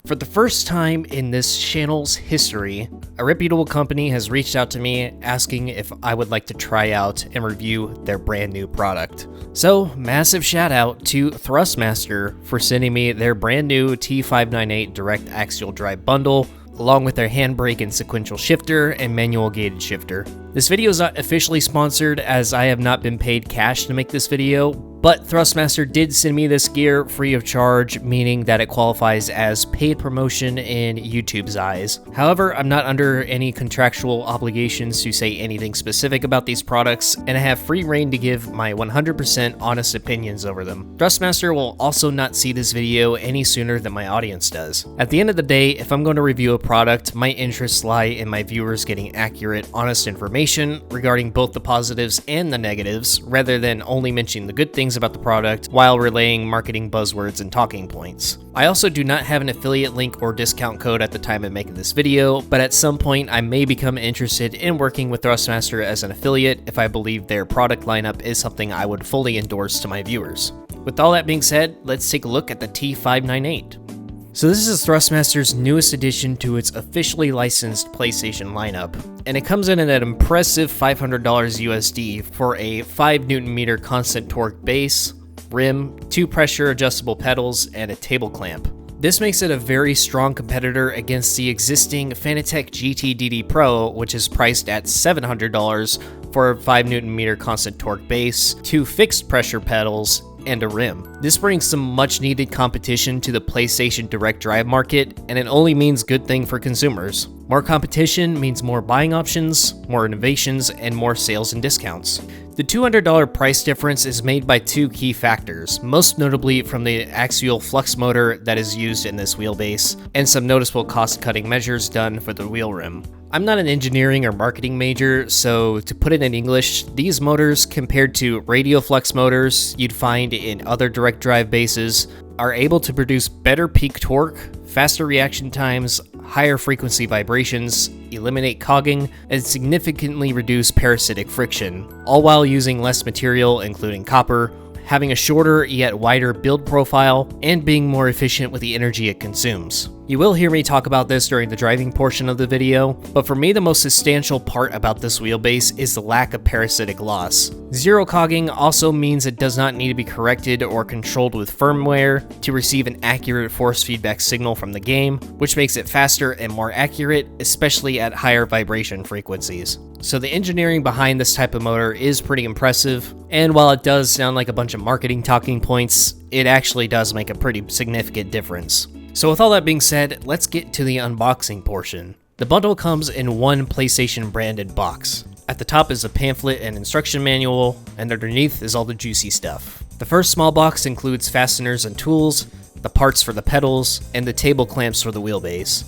For the first time in this channel's history, a reputable company has reached out to me asking if I would like to try out and review their brand new product. So, massive shout out to Thrustmaster for sending me their brand new T598 direct axial drive bundle, along with their handbrake and sequential shifter and manual gated shifter. This video is not officially sponsored as I have not been paid cash to make this video, but Thrustmaster did send me this gear free of charge, meaning that it qualifies as paid promotion in YouTube's eyes. However, I'm not under any contractual obligations to say anything specific about these products, and I have free reign to give my 100% honest opinions over them. Thrustmaster will also not see this video any sooner than my audience does. At the end of the day, if I'm going to review a product, my interests lie in my viewers getting accurate, honest information regarding both the positives and the negatives, rather than only mentioning the good things about the product while relaying marketing buzzwords and talking points. I also do not have an affiliate link or discount code at the time of making this video, but at some point I may become interested in working with Thrustmaster as an affiliate if I believe their product lineup is something I would fully endorse to my viewers. With all that being said, let's take a look at the T598. So this is Thrustmaster's newest addition to its officially licensed PlayStation lineup, and it comes in at an impressive $500 USD for a 5 Nm constant torque base, rim, 2 pressure adjustable pedals, and a table clamp. This makes it a very strong competitor against the existing Fanatec GT-DD Pro, which is priced at $700 for a 5 Nm constant torque base, 2 fixed pressure pedals, and a rim. This brings some much needed competition to the PlayStation direct drive market, and it only means good thing for consumers. More competition means more buying options, more innovations, and more sales and discounts. The $200 price difference is made by 2 key factors, most notably from the axial flux motor that is used in this wheelbase, and some noticeable cost-cutting measures done for the wheel rim. I'm not an engineering or marketing major, so to put it in English, these motors, compared to radial flux motors you'd find in other direct drive bases, are able to produce better peak torque, faster reaction times, higher frequency vibrations, eliminate cogging, and significantly reduce parasitic friction, all while using less material including copper, having a shorter yet wider build profile, and being more efficient with the energy it consumes. You will hear me talk about this during the driving portion of the video, but for me the most substantial part about this wheelbase is the lack of parasitic loss. Zero cogging also means it does not need to be corrected or controlled with firmware to receive an accurate force feedback signal from the game, which makes it faster and more accurate, especially at higher vibration frequencies. So the engineering behind this type of motor is pretty impressive, and while it does sound like a bunch of marketing talking points, it actually does make a pretty significant difference. So with all that being said, let's get to the unboxing portion. The bundle comes in one PlayStation branded box. At the top is a pamphlet and instruction manual, and underneath is all the juicy stuff. The first small box includes fasteners and tools, the parts for the pedals, and the table clamps for the wheelbase.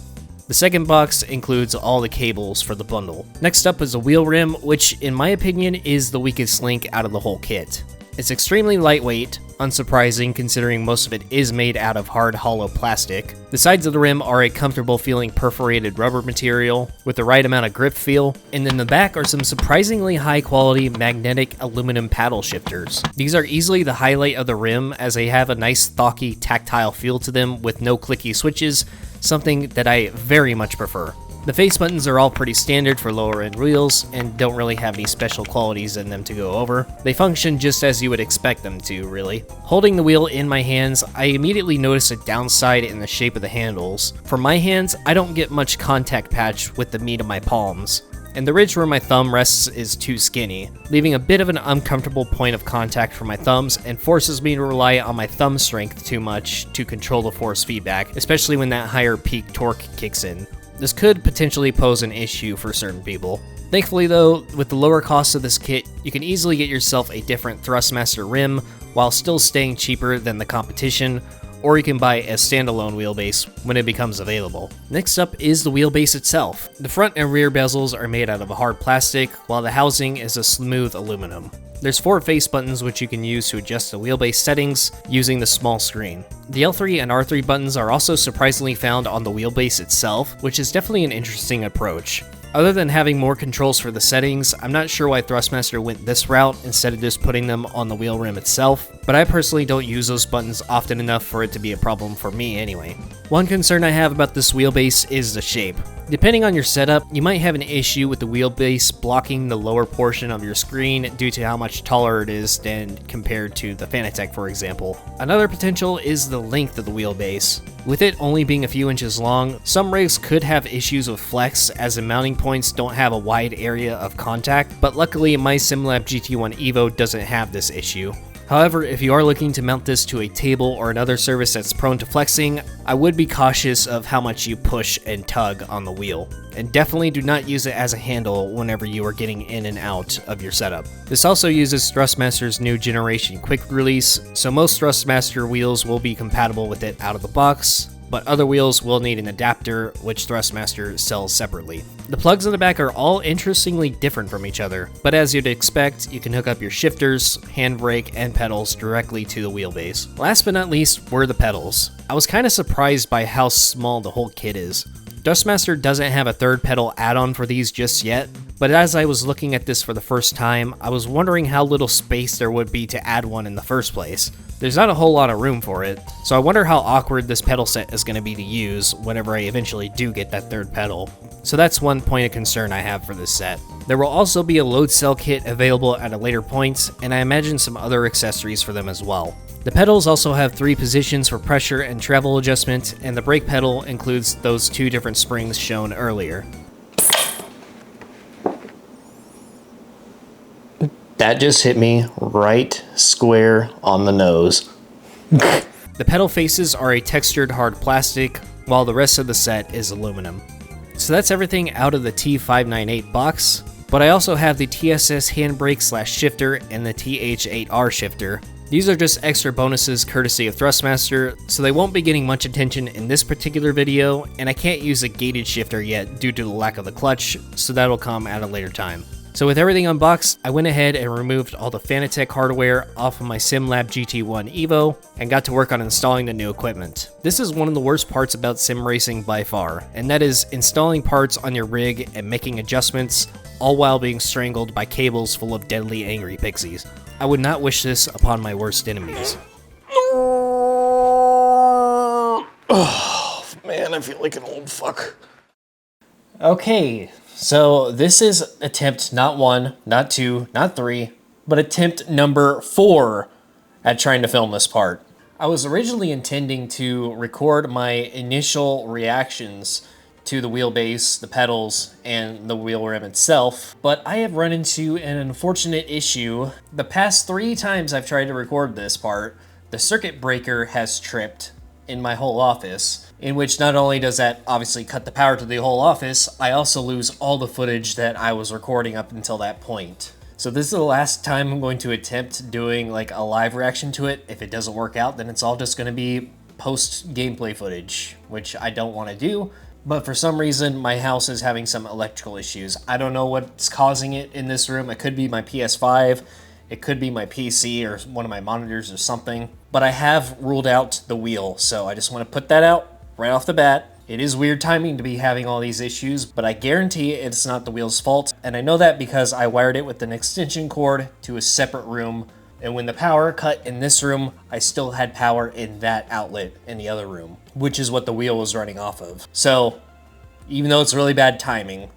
The second box includes all the cables for the bundle. Next up is a wheel rim, which in my opinion is the weakest link out of the whole kit. It's extremely lightweight, unsurprising considering most of it is made out of hard hollow plastic. The sides of the rim are a comfortable feeling perforated rubber material with the right amount of grip feel, and in the back are some surprisingly high quality magnetic aluminum paddle shifters. These are easily the highlight of the rim as they have a nice thocky tactile feel to them with no clicky switches, something that I very much prefer. The face buttons are all pretty standard for lower end wheels and don't really have any special qualities in them to go over. They function just as you would expect them to, really. Holding the wheel in my hands, I immediately notice a downside in the shape of the handles. For my hands, I don't get much contact patch with the meat of my palms, and the ridge where my thumb rests is too skinny, leaving a bit of an uncomfortable point of contact for my thumbs and forces me to rely on my thumb strength too much to control the force feedback, especially when that higher peak torque kicks in. This could potentially pose an issue for certain people. Thankfully though, with the lower cost of this kit, you can easily get yourself a different Thrustmaster rim while still staying cheaper than the competition, or you can buy a standalone wheelbase when it becomes available. Next up is the wheelbase itself. The front and rear bezels are made out of a hard plastic, while the housing is a smooth aluminum. There's 4 face buttons which you can use to adjust the wheelbase settings using the small screen. The L3 and R3 buttons are also surprisingly found on the wheelbase itself, which is definitely an interesting approach. Other than having more controls for the settings, I'm not sure why Thrustmaster went this route instead of just putting them on the wheel rim itself, but I personally don't use those buttons often enough for it to be a problem for me anyway. One concern I have about this wheelbase is the shape. Depending on your setup, you might have an issue with the wheelbase blocking the lower portion of your screen due to how much taller it is than compared to the Fanatec, for example. Another potential is the length of the wheelbase. With it only being a few inches long, some rigs could have issues with flex as the mounting points don't have a wide area of contact, but luckily my SimLab GT1 Evo doesn't have this issue. However, if you are looking to mount this to a table or another surface that's prone to flexing, I would be cautious of how much you push and tug on the wheel, and definitely do not use it as a handle whenever you are getting in and out of your setup. This also uses Thrustmaster's new generation quick release, so most Thrustmaster wheels will be compatible with it out of the box, but other wheels will need an adapter, which Thrustmaster sells separately. The plugs in the back are all interestingly different from each other, but as you'd expect, you can hook up your shifters, handbrake, and pedals directly to the wheelbase. Last but not least were the pedals. I was kind of surprised by how small the whole kit is. Thrustmaster doesn't have a third pedal add-on for these just yet, but as I was looking at this for the first time, I was wondering how little space there would be to add one in the first place. There's not a whole lot of room for it, so I wonder how awkward this pedal set is going to be to use whenever I eventually do get that third pedal. So that's one point of concern I have for this set. There will also be a load cell kit available at a later point, and I imagine some other accessories for them as well. The pedals also have 3 positions for pressure and travel adjustment, and the brake pedal includes those 2 different springs shown earlier. That just hit me right square on the nose. The pedal faces are a textured hard plastic, while the rest of the set is aluminum. So that's everything out of the T598 box, but I also have the TSS handbrake / shifter and the TH8R shifter. These are just extra bonuses courtesy of Thrustmaster, so they won't be getting much attention in this particular video, and I can't use a gated shifter yet due to the lack of the clutch, so that'll come at a later time. So with everything unboxed, I went ahead and removed all the Fanatec hardware off of my SimLab GT1 Evo and got to work on installing the new equipment. This is one of the worst parts about sim racing by far, and that is installing parts on your rig and making adjustments, all while being strangled by cables full of deadly angry pixies. I would not wish this upon my worst enemies. Oh man, I feel like an old fuck. Okay, so this is attempt not 1, not 2, not 3, but attempt number 4 at trying to film this part. I was originally intending to record my initial reactions to the wheelbase, the pedals, and the wheel rim itself, but I have run into an unfortunate issue. The past 3 times I've tried to record this part, the circuit breaker has tripped in my whole office, in which not only does that obviously cut the power to the whole office, I also lose all the footage that I was recording up until that point. So this is the last time I'm going to attempt doing like a live reaction to it. If it doesn't work out, then it's all just going to be post gameplay footage, which I don't want to do. But for some reason, my house is having some electrical issues. I don't know what's causing it in this room. It could be my PS5, it could be my PC or one of my monitors or something. But I have ruled out the wheel, so I just want to put that out right off the bat. It is weird timing to be having all these issues, but I guarantee it's not the wheel's fault. And I know that because I wired it with an extension cord to a separate room. And when the power cut in this room, I still had power in that outlet in the other room, which is what the wheel was running off of. So even though it's really bad timing,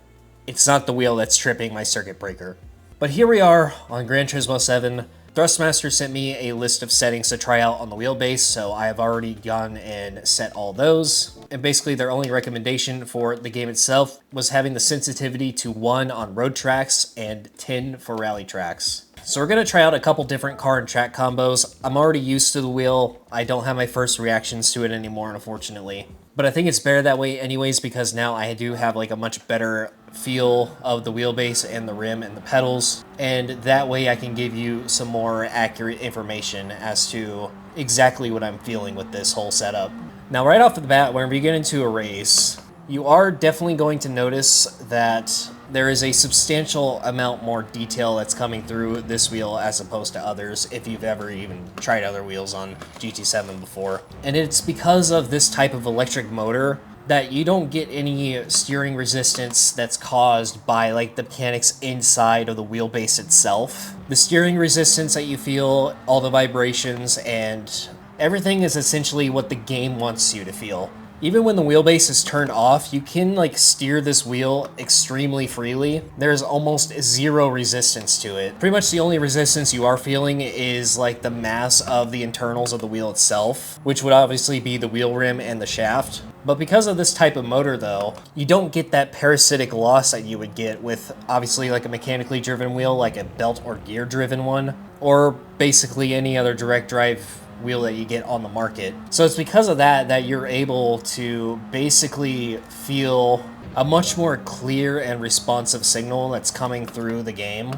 it's not the wheel that's tripping my circuit breaker. But here we are on Gran Turismo 7. Thrustmaster sent me a list of settings to try out on the wheelbase, so I have already gone and set all those. And basically their only recommendation for the game itself was having the sensitivity to 1 on road tracks and 10 for rally tracks. So we're going to try out a couple different car and track combos. I'm already used to the wheel. I don't have my first reactions to it anymore, unfortunately. But I think it's better that way anyways, because now I do have like a much better feel of the wheelbase and the rim and the pedals. And that way I can give you some more accurate information as to exactly what I'm feeling with this whole setup. Now right off the bat, whenever you get into a race, you are definitely going to notice that there is a substantial amount more detail that's coming through this wheel as opposed to others, if you've ever even tried other wheels on GT7 before. And it's because of this type of electric motor that you don't get any steering resistance that's caused by like the mechanics inside of the wheelbase itself. The steering resistance that you feel, all the vibrations, and everything is essentially what the game wants you to feel. Even when the wheelbase is turned off, you can like steer this wheel extremely freely. There's almost zero resistance to it. Pretty much the only resistance you are feeling is like the mass of the internals of the wheel itself, which would obviously be the wheel rim and the shaft. But because of this type of motor though, you don't get that parasitic loss that you would get with obviously like a mechanically driven wheel, like a belt or gear driven one, or basically any other direct drive wheel that you get on the market. So it's because of that you're able to basically feel a much more clear and responsive signal that's coming through the game.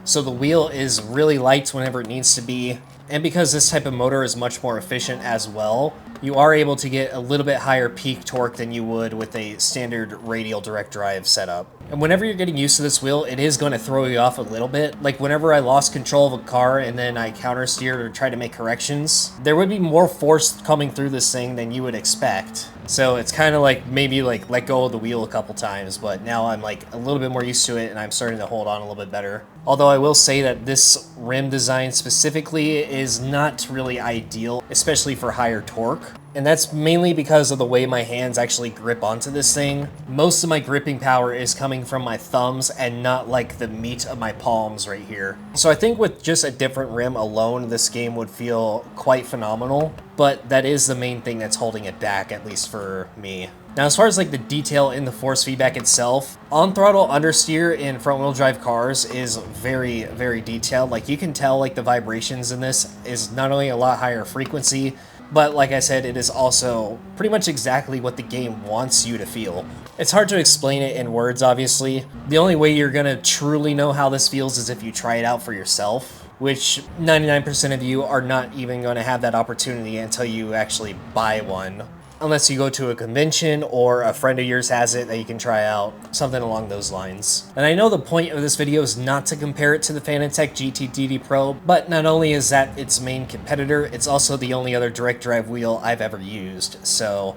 So the wheel is really light whenever it needs to be, and because this type of motor is much more efficient as well, you are able to get a little bit higher peak torque than you would with a standard radial direct drive setup. And whenever you're getting used to this wheel, it is going to throw you off a little bit. Like whenever I lost control of a car and then I counter steered or tried to make corrections, there would be more force coming through this thing than you would expect. So it's kind of like maybe like let go of the wheel a couple times, but now I'm like a little bit more used to it and I'm starting to hold on a little bit better. Although I will say that this rim design specifically is not really ideal, especially for higher torque. And that's mainly because of the way my hands actually grip onto this thing. Most of my gripping power is coming from my thumbs and not like the meat of my palms right here. So I think with just a different rim alone, this game would feel quite phenomenal, but that is the main thing that's holding it back, at least for me. Now, as far as like the detail in the force feedback itself, on-throttle understeer in front-wheel drive cars is very, very detailed. Like you can tell like the vibrations in this is not only a lot higher frequency, but like I said, it is also pretty much exactly what the game wants you to feel. It's hard to explain it in words, obviously. The only way you're gonna truly know how this feels is if you try it out for yourself, which 99% of you are not even gonna have that opportunity until you actually buy one. Unless you go to a convention or a friend of yours has it that you can try out, something along those lines. And I know the point of this video is not to compare it to the Fanatec GT Pro, but not only is that its main competitor, it's also the only other direct drive wheel I've ever used, so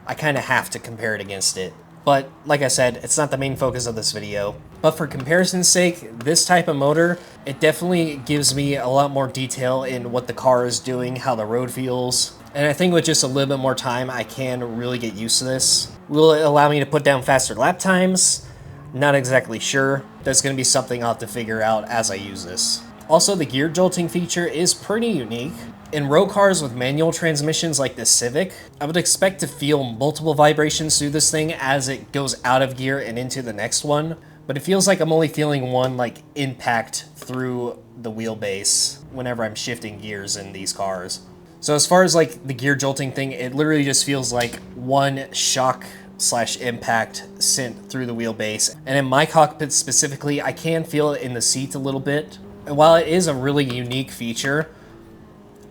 I kind of have to compare it against it. But like I said, it's not the main focus of this video. But for comparison's sake, this type of motor, it definitely gives me a lot more detail in what the car is doing, how the road feels. And I think with just a little bit more time, I can really get used to this. Will it allow me to put down faster lap times? Not exactly sure. That's going to be something I'll have to figure out as I use this. Also, the gear jolting feature is pretty unique. In road cars with manual transmissions like the Civic, I would expect to feel multiple vibrations through this thing as it goes out of gear and into the next one. But it feels like I'm only feeling one like impact through the wheelbase whenever I'm shifting gears in these cars. So as far as like the gear jolting thing, it literally just feels like one shock / impact sent through the wheelbase. And in my cockpit specifically, I can feel it in the seat a little bit. And while it is a really unique feature,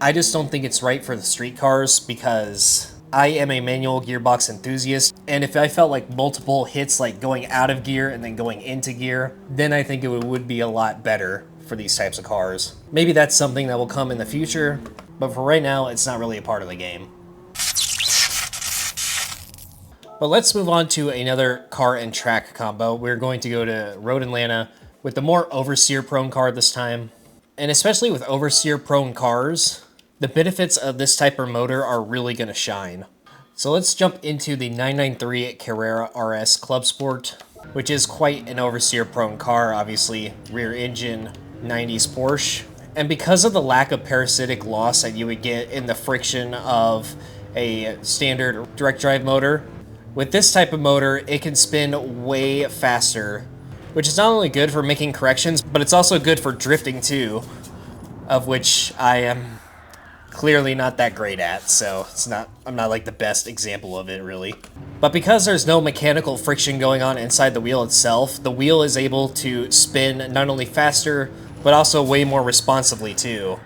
I just don't think it's right for the street cars because I am a manual gearbox enthusiast. And if I felt like multiple hits like going out of gear and then going into gear, then I think it would be a lot better for these types of cars. Maybe that's something that will come in the future, but for right now, it's not really a part of the game. But let's move on to another car and track combo. We're going to go to Road Atlanta with the more oversteer prone car this time. And especially with oversteer prone cars, the benefits of this type of motor are really going to shine. So let's jump into the 993 Carrera RS Club Sport, which is quite an oversteer prone car, obviously rear engine 90s Porsche. And because of the lack of parasitic loss that you would get in the friction of a standard direct drive motor, with this type of motor, it can spin way faster, which is not only good for making corrections, but it's also good for drifting too, of which I am clearly not that great at, so I'm not like the best example of it really. But because there's no mechanical friction going on inside the wheel itself, the wheel is able to spin not only faster, but also way more responsively too.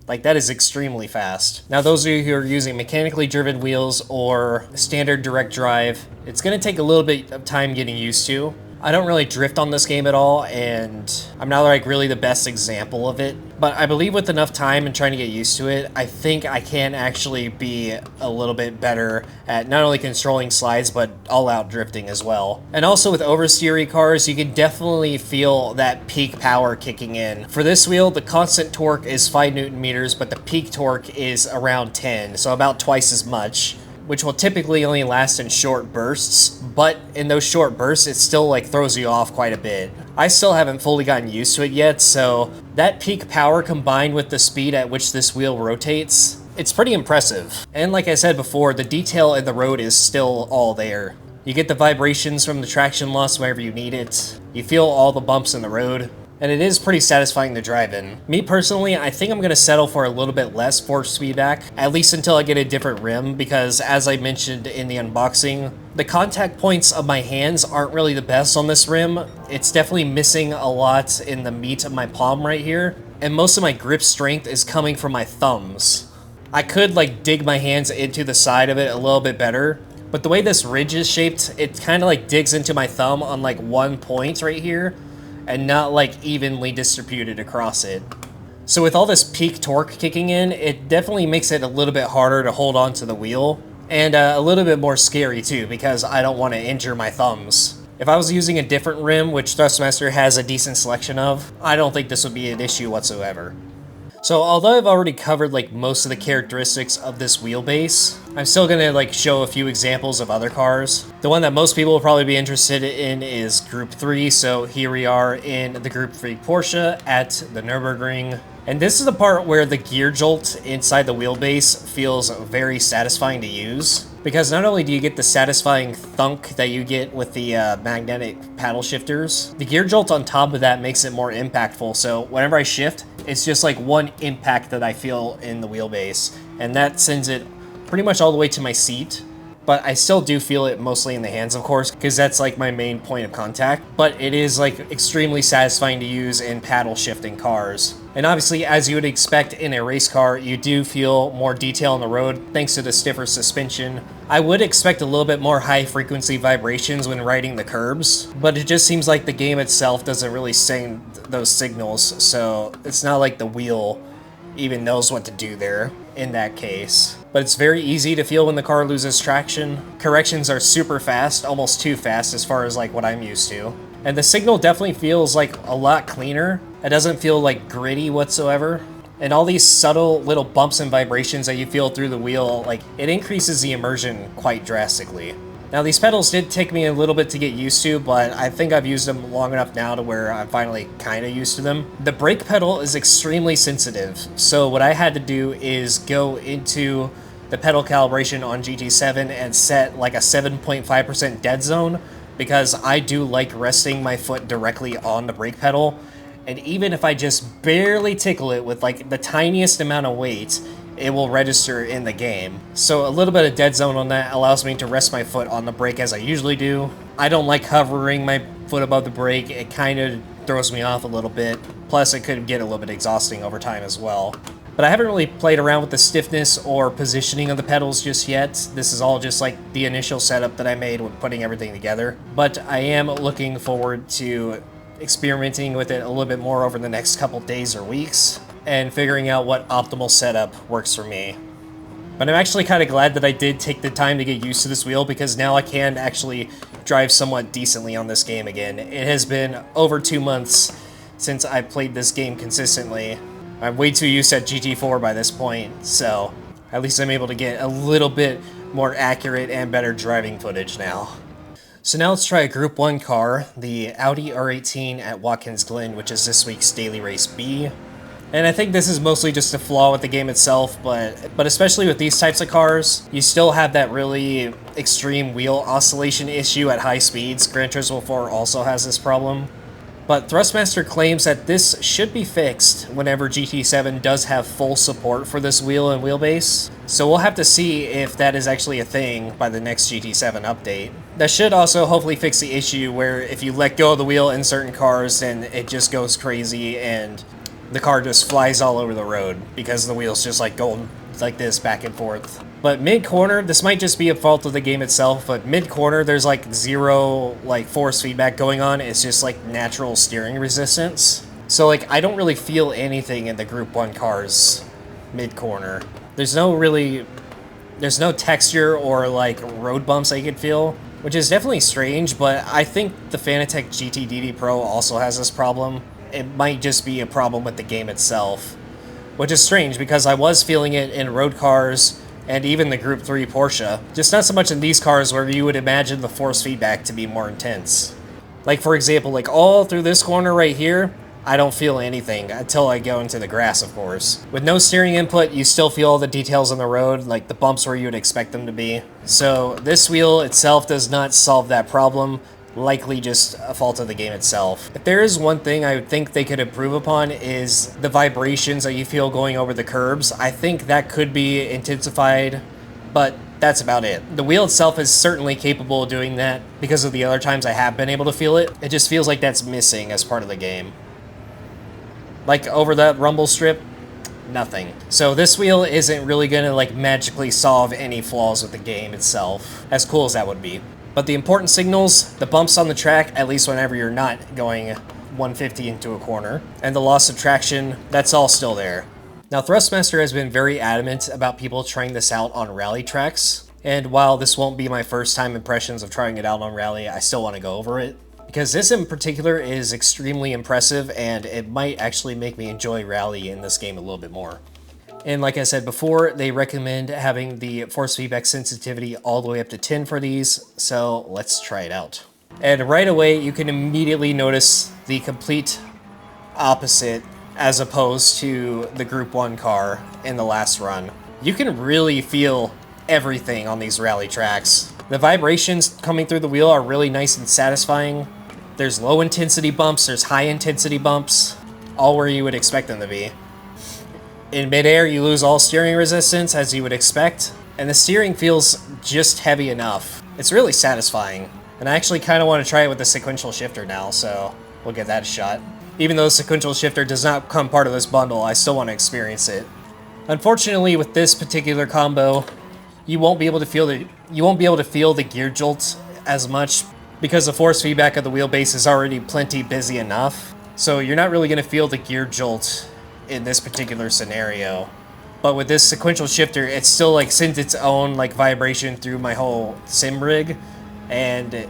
Like, that is extremely fast. Now, those of you who are using mechanically driven wheels or standard direct drive, it's going to take a little bit of time getting used to. I don't really drift on this game at all, and I'm not like really the best example of it. But I believe with enough time and trying to get used to it, I think I can actually be a little bit better at not only controlling slides, but all-out drifting as well. And also with oversteery cars, you can definitely feel that peak power kicking in. For this wheel, the constant torque is 5 Newton meters, but the peak torque is around 10, so about twice as much, which will typically only last in short bursts, but in those short bursts, it still like throws you off quite a bit. I still haven't fully gotten used to it yet, so that peak power combined with the speed at which this wheel rotates, it's pretty impressive. And like I said before, the detail in the road is still all there. You get the vibrations from the traction loss whenever you need it. You feel all the bumps in the road. And it is pretty satisfying to drive in. Me personally, I think I'm going to settle for a little bit less force feedback, at least until I get a different rim, because as I mentioned in the unboxing, the contact points of my hands aren't really the best on this rim. It's definitely missing a lot in the meat of my palm right here, and most of my grip strength is coming from my thumbs. I could like dig my hands into the side of it a little bit better, but the way this ridge is shaped, it kind of like digs into my thumb on like one point right here, and not like evenly distributed across it. So with all this peak torque kicking in, it definitely makes it a little bit harder to hold on to the wheel, and a little bit more scary too, because I don't want to injure my thumbs. If I was using a different rim, which Thrustmaster has a decent selection of, I don't think this would be an issue whatsoever. So although I've already covered like most of the characteristics of this wheelbase, I'm still gonna like show a few examples of other cars. The one that most people will probably be interested in is Group 3, so here we are in the Group 3 Porsche at the Nürburgring. And this is the part where the gear jolt inside the wheelbase feels very satisfying to use, because not only do you get the satisfying thunk that you get with the magnetic paddle shifters, the gear jolt on top of that makes it more impactful, so whenever I shift, it's just like one impact that I feel in the wheelbase, and that sends it pretty much all the way to my seat. But I still do feel it mostly in the hands, of course, because that's like my main point of contact. But it is like extremely satisfying to use in paddle shifting cars. And obviously, as you would expect in a race car, you do feel more detail on the road thanks to the stiffer suspension. I would expect a little bit more high frequency vibrations when riding the curbs, but it just seems like the game itself doesn't really send those signals, so it's not like the wheel even knows what to do there in that case. But it's very easy to feel when the car loses traction. Corrections are super fast, almost too fast as far as like what I'm used to. And the signal definitely feels like a lot cleaner. It doesn't feel like gritty whatsoever. And all these subtle little bumps and vibrations that you feel through the wheel, like it increases the immersion quite drastically. Now these pedals did take me a little bit to get used to, but I think I've used them long enough now to where I'm finally kind of used to them. The brake pedal is extremely sensitive, so what I had to do is go into the pedal calibration on GT7 and set like a 7.5% dead zone, because I do like resting my foot directly on the brake pedal, and even if I just barely tickle it with like the tiniest amount of weight, it will register in the game. So a little bit of dead zone on that allows me to rest my foot on the brake as I usually do. I don't like hovering my foot above the brake. It kind of throws me off a little bit. Plus it could get a little bit exhausting over time as well. But I haven't really played around with the stiffness or positioning of the pedals just yet. This is all just like the initial setup that I made when putting everything together. But I am looking forward to experimenting with it a little bit more over the next couple days or weeks, and figuring out what optimal setup works for me. But I'm actually kind of glad that I did take the time to get used to this wheel, because now I can actually drive somewhat decently on this game again. It has been over 2 months since I played this game consistently. I'm way too used to GT4 by this point, so at least I'm able to get a little bit more accurate and better driving footage now. So now let's try a Group 1 car, the Audi R18 at Watkins Glen, which is this week's Daily Race B. And I think this is mostly just a flaw with the game itself, but especially with these types of cars, you still have that really extreme wheel oscillation issue at high speeds. Gran Turismo 4 also has this problem. But Thrustmaster claims that this should be fixed whenever GT7 does have full support for this wheel and wheelbase. So we'll have to see if that is actually a thing by the next GT7 update. That should also hopefully fix the issue where if you let go of the wheel in certain cars, then it just goes crazy and the car just flies all over the road because the wheel's just like going like this back and forth. But mid-corner, this might just be a fault of the game itself, but mid-corner there's like zero like force feedback going on. It's just like natural steering resistance. So like I don't really feel anything in the Group 1 cars mid-corner. There's no texture or like road bumps I could feel, which is definitely strange, but I think the Fanatec GT Pro also has this problem. It might just be a problem with the game itself, which is strange because I was feeling it in road cars and even the Group 3 Porsche. Just not so much in these cars where you would imagine the force feedback to be more intense. Like for example, like all through this corner right here, I don't feel anything until I go into the grass, of course. With no steering input, you still feel all the details on the road, like the bumps where you would expect them to be. So this wheel itself does not solve that problem, likely just a fault of the game itself. If there is one thing I would think they could improve upon is the vibrations that you feel going over the curbs. I think that could be intensified, but that's about it. The wheel itself is certainly capable of doing that because of the other times I have been able to feel it. It just feels like that's missing as part of the game. Like over that rumble strip, nothing. So this wheel isn't really gonna like magically solve any flaws with the game itself, as cool as that would be. But the important signals, the bumps on the track, at least whenever you're not going 150 into a corner, and the loss of traction, that's all still there. Now Thrustmaster has been very adamant about people trying this out on rally tracks, and while this won't be my first time impressions of trying it out on rally, I still want to go over it. Because this in particular is extremely impressive and it might actually make me enjoy rally in this game a little bit more. And like I said before, they recommend having the force feedback sensitivity all the way up to 10 for these, so let's try it out. And right away you can immediately notice the complete opposite as opposed to the Group 1 car in the last run. You can really feel everything on these rally tracks. The vibrations coming through the wheel are really nice and satisfying. There's low intensity bumps, there's high intensity bumps, all where you would expect them to be. In midair, you lose all steering resistance as you would expect, and the steering feels just heavy enough. It's really satisfying, and I actually kind of want to try it with the sequential shifter now, so we'll give that a shot. Even though the sequential shifter does not become part of this bundle, I still want to experience it. Unfortunately, with this particular combo, you won't be able to feel the gear jolt as much because the force feedback of the wheelbase is already plenty busy enough. So you're not really going to feel the gear jolt in this particular scenario. But with this sequential shifter, it still like sends its own like vibration through my whole sim rig, and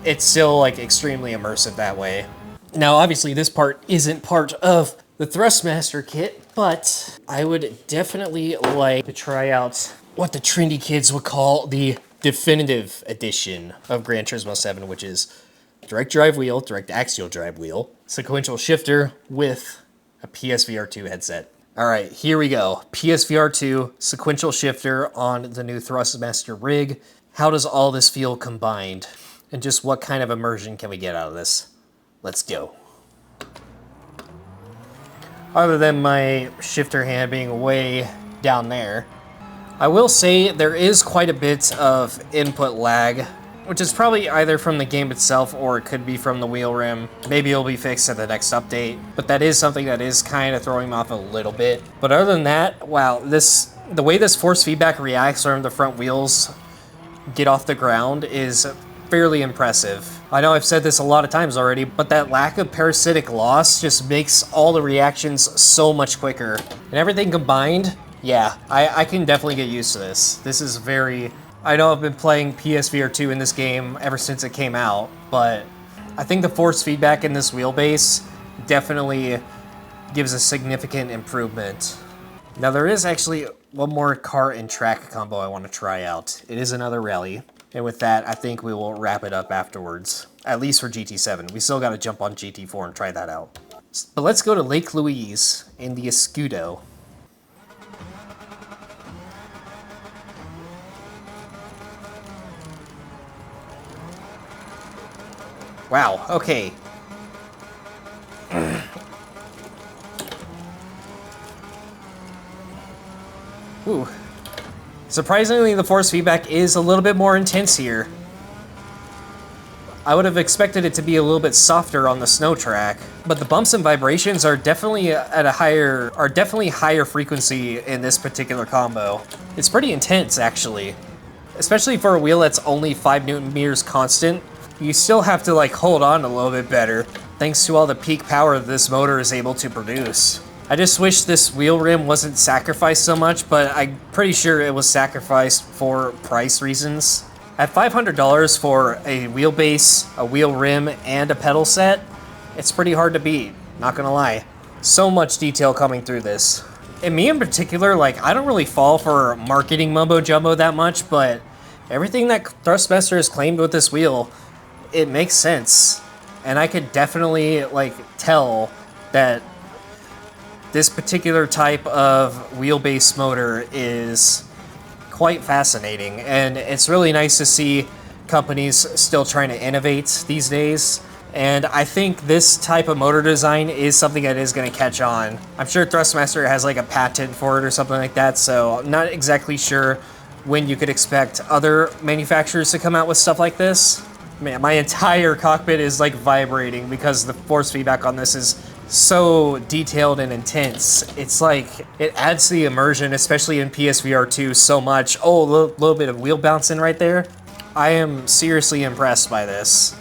it's still like extremely immersive that way. Now obviously this part isn't part of the Thrustmaster kit, but I would definitely like to try out what the trendy kids would call the definitive edition of Gran Turismo 7, which is direct drive wheel, direct axial drive wheel, sequential shifter with a PSVR 2 headset. All right, here we go. PSVR 2 sequential shifter on the new Thrustmaster rig. How does all this feel combined? And just what kind of immersion can we get out of this? Let's go. Other than my shifter hand being way down there, I will say there is quite a bit of input lag, which is probably either from the game itself or it could be from the wheel rim. Maybe it'll be fixed at the next update, but that is something that is kind of throwing me off a little bit. But other than that, wow, the way this force feedback reacts when the front wheels get off the ground is fairly impressive. I know I've said this a lot of times already, but that lack of parasitic loss just makes all the reactions so much quicker. And everything combined, yeah, I can definitely get used to this. This is very... I know I've been playing PSVR 2 in this game ever since it came out, but I think the force feedback in this wheelbase definitely gives a significant improvement. Now there is actually one more car and track combo I want to try out. It is another rally, and with that I think we will wrap it up afterwards, at least for GT7. We still got to jump on GT4 and try that out. But let's go to Lake Louise in the Escudo. Wow, okay. Ooh. Surprisingly, the force feedback is a little bit more intense here. I would have expected it to be a little bit softer on the snow track, but the bumps and vibrations are definitely higher frequency in this particular combo. It's pretty intense actually, especially for a wheel that's only 5 Newton meters constant. You still have to like hold on a little bit better, thanks to all the peak power this motor is able to produce. I just wish this wheel rim wasn't sacrificed so much, but I'm pretty sure it was sacrificed for price reasons. At $500 for a wheelbase, a wheel rim, and a pedal set, it's pretty hard to beat, not gonna lie. So much detail coming through this. And me in particular, like, I don't really fall for marketing mumbo jumbo that much, but everything that Thrustmaster has claimed with this wheel, it makes sense. And I could definitely, like, tell that this particular type of wheelbase motor is quite fascinating, and it's really nice to see companies still trying to innovate these days. And I think this type of motor design is something that is going to catch on. I'm sure Thrustmaster has like a patent for it or something like that, so I'm not exactly sure when you could expect other manufacturers to come out with stuff like this. Man, my entire cockpit is like vibrating because the force feedback on this is so detailed and intense. It's like, it adds to the immersion, especially in PSVR 2 so much. Oh, a little bit of wheel bouncing right there. I am seriously impressed by this.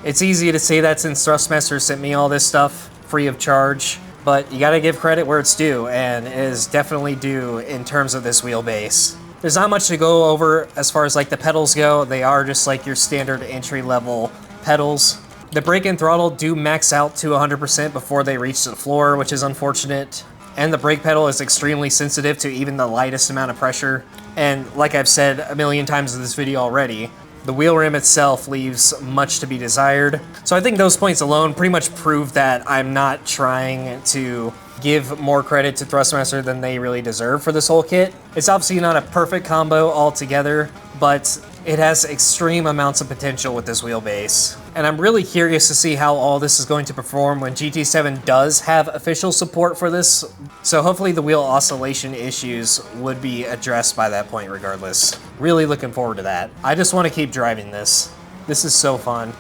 It's easy to say that since Thrustmaster sent me all this stuff free of charge, but you gotta give credit where it's due, and it is definitely due in terms of this wheelbase. There's not much to go over as far as like the pedals go. They are just like your standard entry-level pedals. The brake and throttle do max out to 100% before they reach the floor, which is unfortunate. And the brake pedal is extremely sensitive to even the lightest amount of pressure. And like I've said a million times in this video already, the wheel rim itself leaves much to be desired. So I think those points alone pretty much prove that I'm not trying to give more credit to Thrustmaster than they really deserve for this whole kit. It's obviously not a perfect combo altogether, but it has extreme amounts of potential with this wheelbase. And I'm really curious to see how all this is going to perform when GT7 does have official support for this. So hopefully the wheel oscillation issues would be addressed by that point regardless. Really looking forward to that. I just want to keep driving this. This is so fun.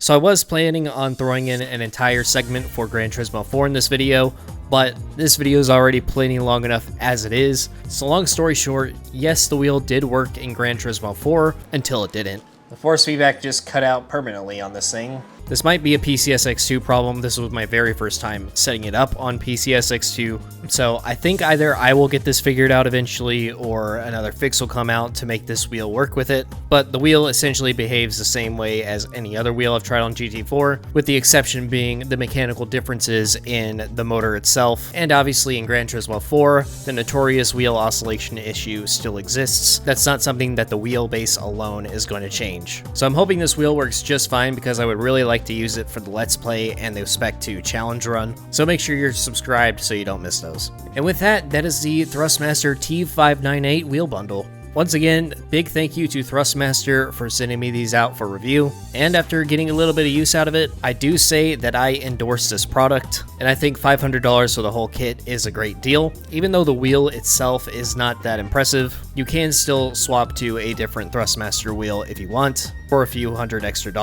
So I was planning on throwing in an entire segment for Gran Turismo 4 in this video, but this video is already plenty long enough as it is. So long story short, yes, the wheel did work in Gran Turismo 4 until it didn't. The force feedback just cut out permanently on this thing. This might be a PCSX2 problem. This was my very first time setting it up on PCSX2. So I think either I will get this figured out eventually or another fix will come out to make this wheel work with it. But the wheel essentially behaves the same way as any other wheel I've tried on GT4, with the exception being the mechanical differences in the motor itself. And obviously in Gran Turismo 4, the notorious wheel oscillation issue still exists. That's not something that the wheelbase alone is going to change. So I'm hoping this wheel works just fine because I would really like to use it for the Let's Play and the Spec 2 challenge run, so make sure you're subscribed so you don't miss those. And with that, that is the Thrustmaster T598 wheel bundle. Once again, big thank you to Thrustmaster for sending me these out for review, and after getting a little bit of use out of it, I do say that I endorse this product, and I think $500 for the whole kit is a great deal. Even though the wheel itself is not that impressive, you can still swap to a different Thrustmaster wheel if you want, for a few $100 extra.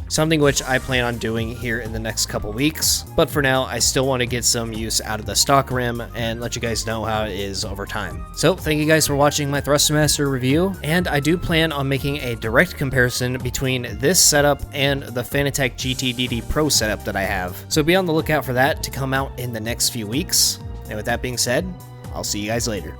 Something which I plan on doing here in the next couple weeks, but for now I still want to get some use out of the stock rim and let you guys know how it is over time. So thank you guys for watching my Thrustmaster review, and I do plan on making a direct comparison between this setup and the Fanatec GTDD Pro setup that I have. So be on the lookout for that to come out in the next few weeks. And with that being said, I'll see you guys later.